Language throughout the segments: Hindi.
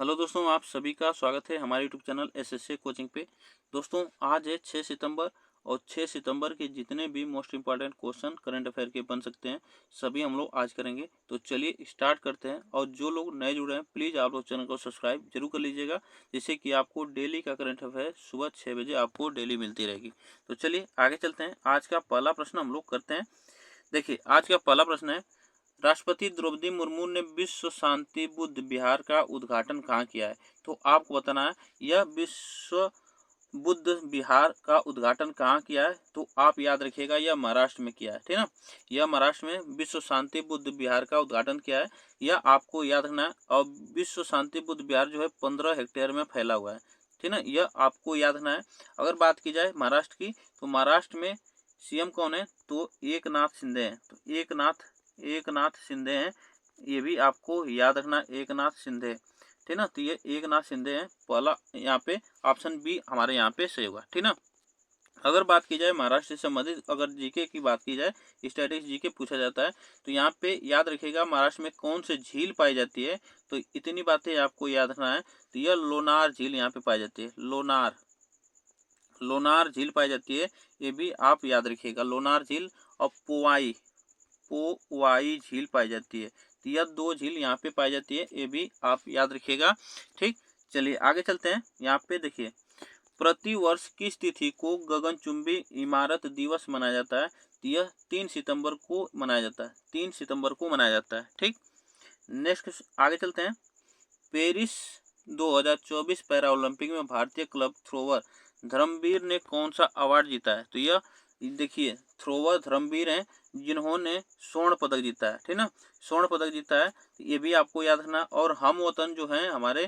हेलो दोस्तों, आप सभी का स्वागत है हमारे यूट्यूब चैनल एसएससी कोचिंग पे। दोस्तों, आज है 6 सितंबर और 6 सितंबर के जितने भी most important question current affair के बन सकते हैं सभी हम लोग आज करेंगे। तो चलिए स्टार्ट करते हैं। और जो लोग नए जुड़े हैं प्लीज़ आप लोग चैनल को सब्सक्राइब जरूर कर लीजिएगा, जिससे कि आपको डेली का करंट अफेयर सुबह 6 बजे आपको डेली मिलती रहेगी। तो चलिए आगे चलते हैं। आज का पहला प्रश्न हम लोग करते हैं। देखिए, आज का पहला प्रश्न है, राष्ट्रपति द्रौपदी मुर्मू ने विश्व शांति बुद्ध विहार का उद्घाटन कहाँ किया है? तो आपको बताना है यह विश्व बुद्ध विहार का उद्घाटन कहाँ किया है। तो आप याद रखिएगा यह महाराष्ट्र में किया है, ठीक ना। यह महाराष्ट्र में विश्व शांति बुद्ध विहार का उद्घाटन किया है, यह आपको याद रखना है। और विश्व शांति बुद्ध विहार जो है 15 हेक्टेयर में फैला हुआ है, ठीक ना, यह आपको याद रखना है। अगर बात की जाए महाराष्ट्र की, तो महाराष्ट्र में सीएम कौन है? तो एकनाथ शिंदे हैं। तो एकनाथ शिंदे हैं, ये भी आपको याद रखना, एकनाथ शिंदे, ठीक ना। तो ये एकनाथ शिंदे हैं। पहला यहाँ पे ऑप्शन बी हमारे यहाँ पे सही होगा, ठीक ना। अगर बात की जाए महाराष्ट्र से संबंधित, अगर जीके की बात की जाए, स्टैटिक्स जीके पूछा जाता है, तो यहाँ पे याद रखिएगा महाराष्ट्र में कौन सी झील पाई जाती है। तो इतनी बातें आपको याद रखना है। तो यह लोनार झील यहाँ पे पाई जाती है। लोनार झील पाई जाती है, ये भी आप याद रखिएगा, लोनार झील। और पोवाई झील पाई जाती है। तो यह दो झील यहाँ पे पाई जाती है, ये भी आप याद रखिएगा, ठीक। चलिए आगे चलते हैं। यहाँ पे देखिए, प्रति वर्ष किस तिथि को गगनचुंबी इमारत दिवस मनाया जाता है? तो यह 3 सितंबर को मनाया जाता है, 3 सितंबर को मनाया जाता है, ठीक। नेक्स्ट आगे चलते हैं। पेरिस 2024 पैरा ओलंपिक में भारतीय क्लब थ्रोवर धर्मवीर ने कौन सा अवार्ड जीता है? तो यह देखिए, थ्रोवर धर्मवीर हैं जिन्होंने स्वर्ण पदक जीता है, ठीक ना, स्वर्ण पदक जीता है। ये भी आपको याद रखना। और हम वतन जो हैं हमारे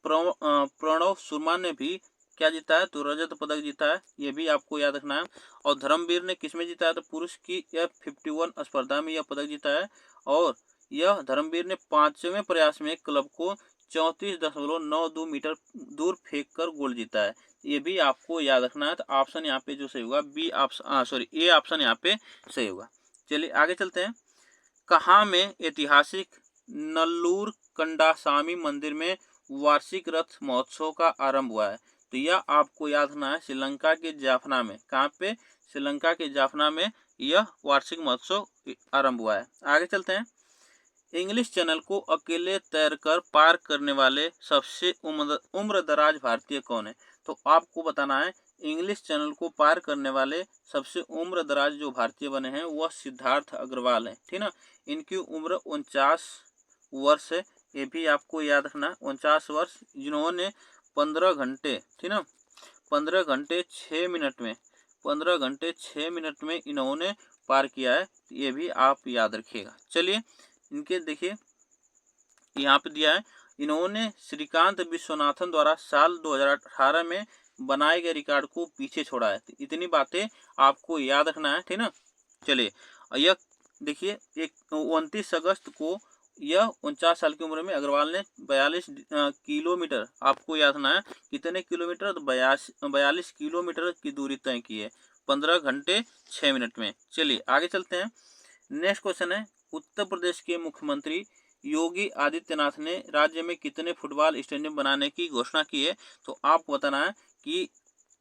प्रणव सुरमा ने भी क्या जीता है? तो रजत पदक जीता है, ये भी आपको याद रखना है। और धर्मवीर ने किसमें जीता है? तो पुरुष की F51 स्पर्धा में यह पदक जीता है। और यह धर्मवीर ने 5वें प्रयास में क्लब को 34.92 मीटर दूर फेंक कर गोल जीता है, ये भी आपको याद रखना है। तो ऑप्शन यहाँ पे जो सही होगा B option, sorry A option यहाँ पे सही होगा। चलिए आगे चलते हैं। कहाँ में ऐतिहासिक नल्लूर कंडासामी मंदिर में वार्षिक रथ महोत्सव का आरंभ हुआ है? तो यह आपको याद रखना है, श्रीलंका के जाफना में। कहाँ पे? श्रीलंका के जाफना में यह वार्षिक महोत्सव आरंभ हुआ है। आगे चलते हैं। इंग्लिश चैनल को अकेले तैरकर पार करने वाले सबसे उम्रदराज भारतीय कौन है? तो आपको बताना है इंग्लिश चैनल को पार करने वाले सबसे उम्रदराज जो भारतीय बने हैं वह सिद्धार्थ अग्रवाल है, ठीक ना। इनकी उम्र 49 वर्ष है, ये भी आपको याद रखना, 49 वर्ष, जिन्होंने 15 घंटे, ठीक ना, 15 घंटे 6 मिनट में 15 घंटे 6 मिनट में इन्होंने पार किया है, ये भी आप याद रखिएगा। चलिए इनके देखिए, यहाँ पे दिया है, इन्होंने श्रीकांत विश्वनाथन द्वारा साल 2018 में बनाए गए रिकॉर्ड को पीछे छोड़ा है। तो इतनी बातें आपको याद रखना है, ठीक ना। चलिए यह देखिए, 29 अगस्त को यह 49 साल की उम्र में अग्रवाल ने 42 किलोमीटर, आपको याद रखना है कितने किलोमीटर? तो 42 किलोमीटर की दूरी तय की है 15 घंटे 6 मिनट में। चलिए आगे चलते हैं। नेक्स्ट क्वेश्चन है, उत्तर प्रदेश के मुख्यमंत्री योगी आदित्यनाथ ने राज्य में कितने फुटबॉल स्टेडियम बनाने की घोषणा की है? तो आपको बताना है कि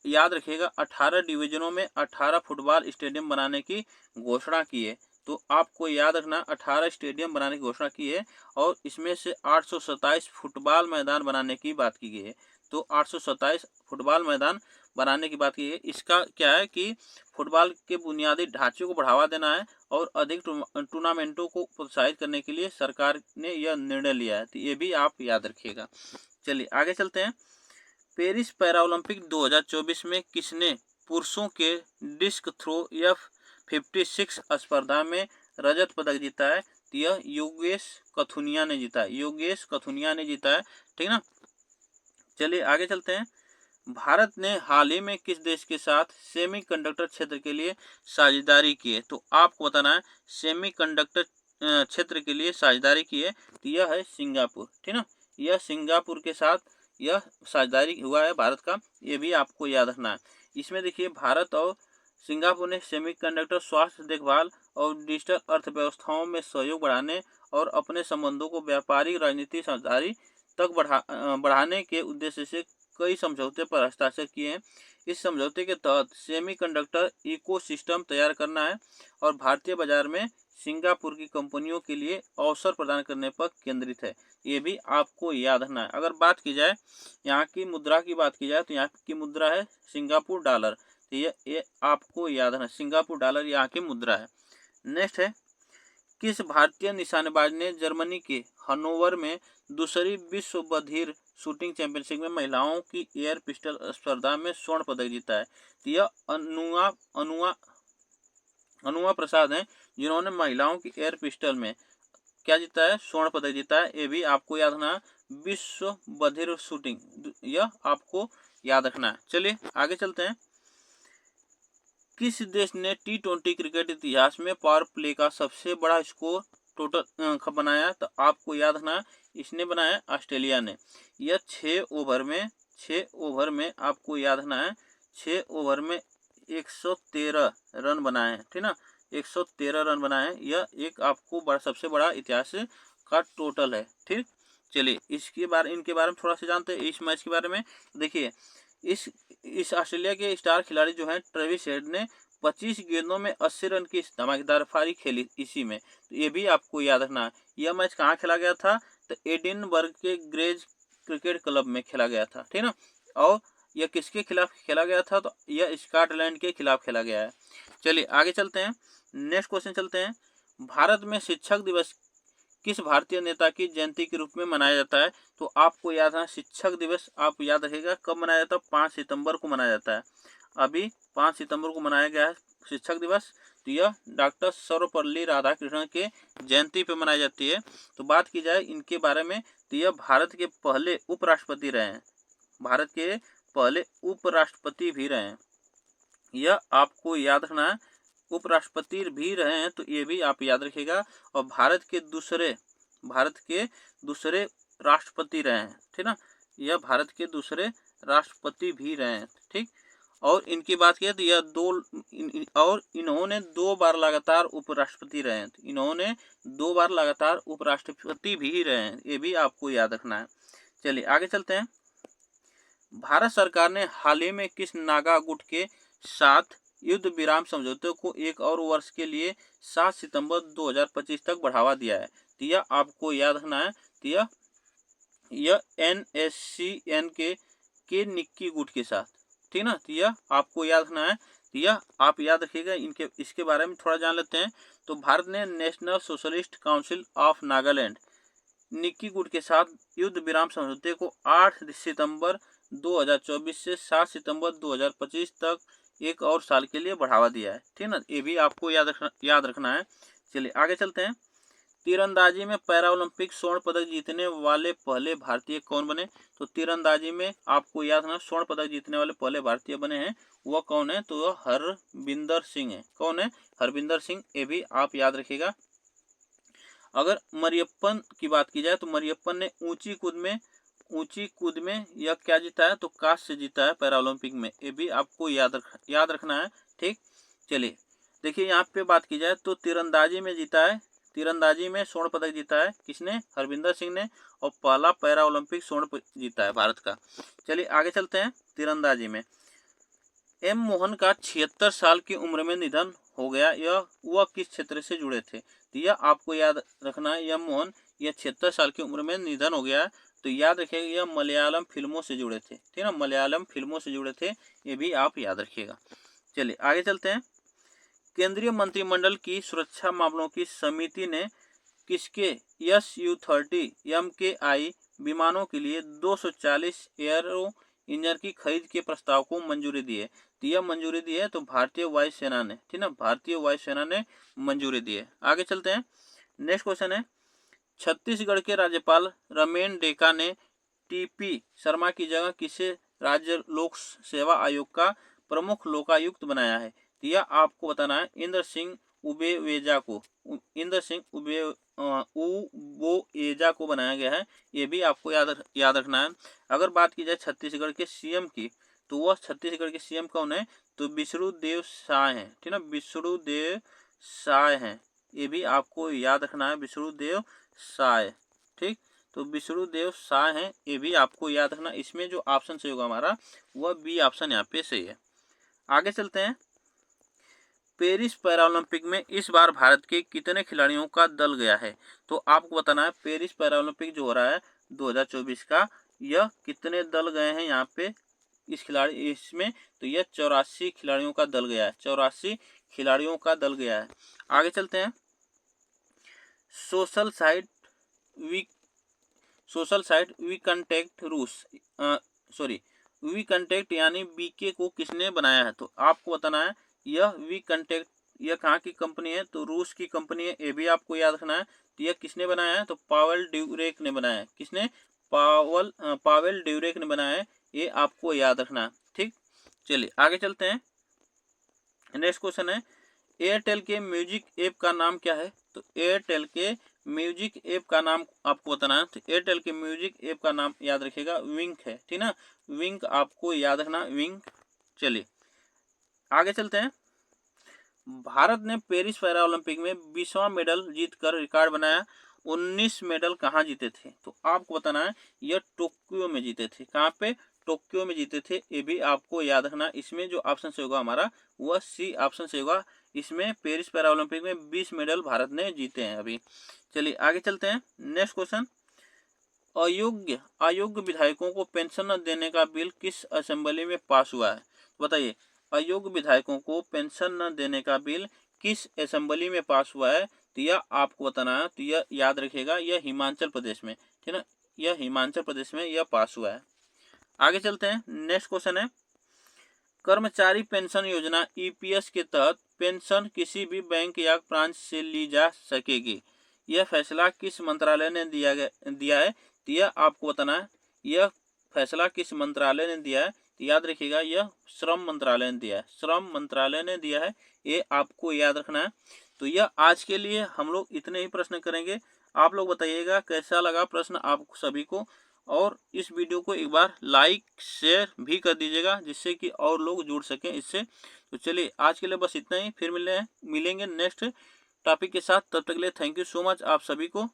याद रखिएगा 18 डिवीजनों में 18 फुटबॉल स्टेडियम बनाने की घोषणा की है। तो आपको याद रखना 18 स्टेडियम बनाने की घोषणा की है, और इसमें से 827 फुटबॉल मैदान बनाने की बात की गई है। तो 827 फुटबॉल मैदान बनाने की बात की है। इसका क्या है कि फुटबॉल के बुनियादी ढांचे को बढ़ावा देना है और अधिक टूर्नामेंटों को प्रोत्साहित करने के लिए सरकार ने यह निर्णय लिया है। तो ये भी आप याद रखिएगा। चलिए आगे चलते हैं। पेरिस पैरा ओलंपिक 2024 में किसने पुरुषों के डिस्क थ्रो F56 स्पर्धा में रजत पदक जीता है? तो यह योगेश कथुनिया ने जीता है, योगेश कथुनिया ने जीता है, ठीक ना। चलिए आगे चलते हैं। भारत ने हाल ही में किस देश के साथ सेमीकंडक्टर क्षेत्र के लिए साझेदारी की है? तो आपको बताना है सेमीकंडक्टर क्षेत्र के लिए साझेदारी की है, तो यह है सिंगापुर, ठीक ना। यह सिंगापुर के साथ यह साझेदारी हुआ है भारत का, ये भी आपको याद रखना है। इसमें देखिए, भारत और सिंगापुर ने सेमीकंडक्टर स्वास्थ्य देखभाल और डिजिटल अर्थव्यवस्थाओं में सहयोग बढ़ाने और अपने संबंधों को व्यापारिक राजनीतिक साझेदारी तक बढ़ाने के उद्देश्य से कई समझौते पर हस्ताक्षर किए हैं। इस समझौते के तहत सेमीकंडक्टर इकोसिस्टम तैयार करना है और भारतीय बाजार में सिंगापुर की कंपनियों के लिए अवसर प्रदान करने पर केंद्रित है। ये भी आपको याद रखना है। अगर बात की जाए यहाँ की मुद्रा की बात की जाए तो यहाँ की मुद्रा है सिंगापुर डॉलर। तो ये आपको याद रखना, सिंगापुर डॉलर यहाँ की मुद्रा है। नेक्स्ट है, किस भारतीय निशानेबाज ने जर्मनी के हनोवर में दूसरी विश्व बधिर शूटिंग चैंपियनशिप में महिलाओं की एयर पिस्टल स्पर्धा में स्वर्ण पदक जीता है? तो यह अनुआ प्रसाद हैं, जिन्होंने महिलाओं की एयर पिस्टल में क्या जीता है? स्वर्ण पदक जीता है। ये भी आपको याद रखना है, विश्व बधिर शूटिंग, यह आपको याद रखना है। चलिए आगे चलते हैं। किस देश ने T20 क्रिकेट इतिहास में पावर प्ले का सबसे बड़ा स्कोर टोटल बनाया? तो आपको याद रखना, इसने बनाया ऑस्ट्रेलिया ने। यह 6 ओवर में आपको याद रखना है, 6 ओवर में 113 रन बनाए हैं, ठीक ना, 113 रन बनाए हैं। यह एक आपको सबसे बड़ा इतिहास का टोटल है। ठीक, चलिए इनके बारे में थोड़ा सा जानते हैं, इस मैच के बारे में। देखिए इस ऑस्ट्रेलिया के स्टार खिलाड़ी जो हैं ट्रेविस हेड ने 25 गेंदों में 80 रन की धमाकेदार पारी खेली इसी में। तो ये भी आपको याद रखना है। यह मैच कहाँ खेला गया था? तो एडिनबर्ग के ग्रेज क्रिकेट क्लब में खेला गया था, ठीक ना। और यह किसके खिलाफ खेला गया था? तो यह स्कॉटलैंड के खिलाफ खेला गया है। चलिए आगे चलते हैं, नेक्स्ट क्वेश्चन चलते हैं। भारत में शिक्षक दिवस किस भारतीय नेता की जयंती के रूप में मनाया जाता है? तो आपको याद है, शिक्षक दिवस आप याद रखिएगा कब मनाया जाता है? 5 सितंबर को मनाया जाता है। अभी 5 सितंबर को मनाया गया है शिक्षक दिवस। तो यह डॉक्टर सर्वपल्ली राधाकृष्णन के जयंती पे मनाई जाती है। तो बात की जाए इनके बारे में, तो यह भारत के पहले उपराष्ट्रपति रहे हैं, भारत के पहले उपराष्ट्रपति भी रहे हैं, यह आपको याद रखना है। उपराष्ट्रपति भी रहे हैं, तो ये भी आप याद रखिएगा। और भारत के दूसरे राष्ट्रपति रहे हैं, ठीक ना, यह भारत के दूसरे राष्ट्रपति भी रहे हैं। ठीक, और इनकी बात किया तो यह इन्होंने 2 बार लगातार उपराष्ट्रपति रहे हैं, इन्होंने 2 बार लगातार उपराष्ट्रपति भी रहे हैं, ये भी आपको याद रखना है। चलिए आगे चलते हैं। भारत सरकार ने हाल ही में किस नागा गुट के साथ युद्ध विराम समझौते को 1 और वर्ष के लिए 7 सितंबर 2025 तक बढ़ावा दिया है? तो यह आपको याद रखना है। तो यह NSCN के निक्की गुट के साथ, ठीक ना। तो यह आपको याद रखना है। तो यह आप याद रखिएगा। इसके बारे में थोड़ा जान लेते हैं। तो भारत ने national socialist council of Nagaland Nikki गुट के साथ युद्ध विराम समझौते को 8 सितंबर 2024 से 7 सितंबर 2025 तक 1 और साल के लिए बढ़ावा दिया है, ठीक ना। ये भी आपको याद रखना है। चलिए आगे चलते हैं। तीरंदाजी में पैरा ओलंपिक स्वर्ण पदक जीतने वाले पहले भारतीय कौन बने? तो तीरंदाजी में आपको याद रखना, स्वर्ण पदक जीतने वाले पहले भारतीय बने हैं, वह कौन है? तो वह हरविंदर सिंह है। कौन है? हरविंदर सिंह। ये भी आप याद रखिएगा। अगर मरियप्पन की बात की जाए तो मरियप्पन ने ऊंची कूद में यह क्या जीता है? तो कांस्य जीता है पैरा ओलंपिक में। ये भी आपको याद रखना है। ठीक, चलिए देखिए यहाँ पे बात की जाए तो तीरंदाजी में जीता है, तीरंदाजी में स्वर्ण पदक जीता है किसने? हरविंदर सिंह ने। और पहला पैरा ओलंपिक स्वर्ण जीता है भारत का। चलिए आगे चलते हैं। तीरंदाजी में M मोहन का 76 साल की उम्र में निधन हो गया, वह किस क्षेत्र से जुड़े थे? तो यह आपको याद रखना है। M मोहन यह 76 साल की उम्र में निधन हो गया, तो याद रखिएगा यह मलयालम फिल्मों से जुड़े थे, ठीक ना, मलयालम फिल्मों से जुड़े थे, ये भी आप याद रखिएगा। चलिए आगे चलते हैं। केंद्रीय मंत्रिमंडल की सुरक्षा मामलों की समिति ने किसके Su-30 MKI विमानों के लिए 240 एयरो इंजन की खरीद के प्रस्ताव को मंजूरी दी है? तो यह मंजूरी दी है तो भारतीय वायुसेना ने, ठीक ना, भारतीय वायुसेना ने मंजूरी दी है। आगे चलते हैं। नेक्स्ट क्वेश्चन है, छत्तीसगढ़ के राज्यपाल रमेन डेका ने TP शर्मा की जगह किसे राज्य लोक सेवा आयोग का प्रमुख लोकायुक्त बनाया है? तो यह आपको बताना है इंद्र सिंह उबेवेजा को, उबोएजा को बनाया गया है। ये भी आपको याद रखना है। अगर बात की जाए छत्तीसगढ़ के CM की, तो वह छत्तीसगढ़ के CM कौन है? तो विष्णुदेव साय हैं, ठीक ना, विष्णुदेव साय हैं। ये भी आपको याद रखना है, विष्णुदेव साय। ठीक, तो तो विष्णुदेव शाह हैं, ये भी आपको याद रखना। इसमें जो ऑप्शन सही होगा हमारा वह बी ऑप्शन यहाँ पे सही है। आगे चलते हैं। पेरिस पैरालंपिक में इस बार भारत के कितने खिलाड़ियों का दल गया है? तो आपको बताना है पेरिस पैरालंपिक जो हो रहा है 2024 का, यह कितने दल गए हैं यहाँ पे इसमें, तो यह 84 खिलाड़ियों का दल गया है, 84 खिलाड़ियों का दल गया है। आगे चलते हैं। Social site we contact we contact यानी बीके को किसने बनाया है? तो आपको बताना है यह वी कंटेक्ट यह कहाँ की कंपनी है? तो रूस की कंपनी है, ये भी आपको याद रखना है। तो यह किसने बनाया है? तो पावेल ड्यूरेक ने बनाया है। किसने? पावेल ड्यूरेक ने बनाया है, ये आपको याद रखना है। ठीक, चलिए आगे चलते हैं। नेक्स्ट क्वेश्चन है एयरटेल के म्यूजिक ऐप का नाम क्या है? तो एयरटेल के म्यूजिक ऐप का नाम आपको बताना है। तो एयरटेल के म्यूजिक ऐप का नाम याद रखिएगा विंक है, ठीक ना, विंक आपको याद रखना, विंक। चलिए आगे चलते हैं। भारत ने पेरिस पैरालंपिक में 20वां मेडल जीतकर रिकॉर्ड बनाया। 19 मेडल कहाँ जीते थे? तो आपको बताना है यह टोक्यो में जीते थे। कहाँ पे? टोक्यो में जीते थे, ये भी आपको याद रखना। इसमें जो ऑप्शन से होगा हमारा वह सी ऑप्शन से होगा। इसमें पेरिस पैरालंपिक में 20 मेडल भारत ने जीते हैं अभी। चलिए आगे चलते हैं। नेक्स्ट क्वेश्चन, अयोग्य विधायकों को पेंशन न देने का बिल किस असेंबली में पास हुआ है? बताइए, अयोग्य विधायकों को पेंशन न देने का बिल किस असेंबली में पास हुआ है? तो यह आपको बताना है। तो यह याद रखिएगा, यह हिमाचल प्रदेश में, ठीक ना, यह हिमाचल प्रदेश में यह पास हुआ है। आगे चलते हैं। नेक्स्ट क्वेश्चन है कर्मचारी पेंशन योजना ईपीएस के तहत पेंशन किसी भी बैंक या ब्रांच से ली जा सकेगी। यह फैसला किस मंत्रालय ने दिया है? तो यह आपको बताना है यह फैसला किस मंत्रालय ने दिया है। तो याद रखिएगा यह श्रम मंत्रालय ने दिया है, श्रम मंत्रालय ने दिया है, ये आपको याद रखना है। तो यह आज के लिए हम लोग इतने ही प्रश्न करेंगे। आप लोग बताइएगा कैसा लगा प्रश्न आप सभी को, और इस वीडियो को एक बार लाइक शेयर भी कर दीजिएगा जिससे कि और लोग जुड़ सकें इससे। तो चलिए आज के लिए बस इतना ही, फिर मिलेंगे नेक्स्ट टॉपिक के साथ। तब तक के लिए थैंक यू सो मच आप सभी को।